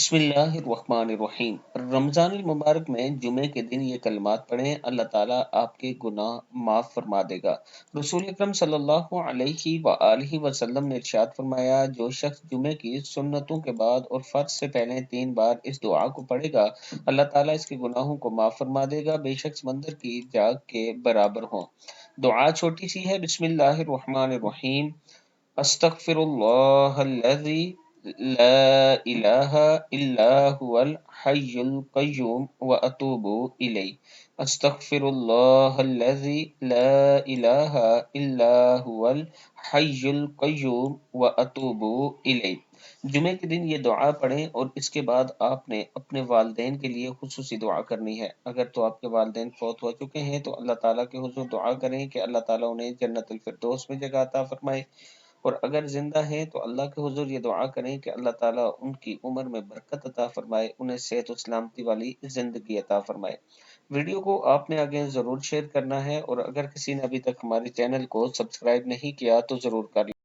بسم اللہ الرحمن الرحیم۔ رمضان المبارک میں جمعے کے دن یہ کلمات پڑھیں، اللہ تعالیٰ آپ کے گناہ معاف فرما دے گا۔ رسول اکرم صلی اللہ علیہ وآلہ وسلم نے ارشاد فرمایا، جو شخص جمعے کی سنتوں کے بعد اور فرض سے پہلے 3 بار اس دعا کو پڑھے گا، اللہ تعالیٰ اس کے گناہوں کو معاف فرما دے گا، بے شک سمندر کی جاگ کے برابر ہوں۔ دعا چھوٹی سی ہے، بسم اللہ الرحمن الرحیم، استغفر اللہ الذی لا الہ الا هو الحی القیوم واتوب الیہ۔ استغفر اللہ الذی لا الہ الا هو الحی القیوم واتوب الیہ۔ جمعے کے دن یہ دعا پڑھیں اور اس کے بعد آپ نے اپنے والدین کے لیے خصوصی دعا کرنی ہے۔ اگر تو آپ کے والدین فوت ہو چکے ہیں تو اللہ تعالیٰ کے حضور دعا کریں کہ اللہ تعالیٰ انہیں جنت الفردوس میں جگہ عطا فرمائے، اور اگر زندہ ہیں تو اللہ کے حضور یہ دعا کریں کہ اللہ تعالیٰ ان کی عمر میں برکت عطا فرمائے، انہیں صحت و سلامتی والی زندگی عطا فرمائے۔ ویڈیو کو آپ نے آگے ضرور شیئر کرنا ہے، اور اگر کسی نے ابھی تک ہمارے چینل کو سبسکرائب نہیں کیا تو ضرور کر لیں۔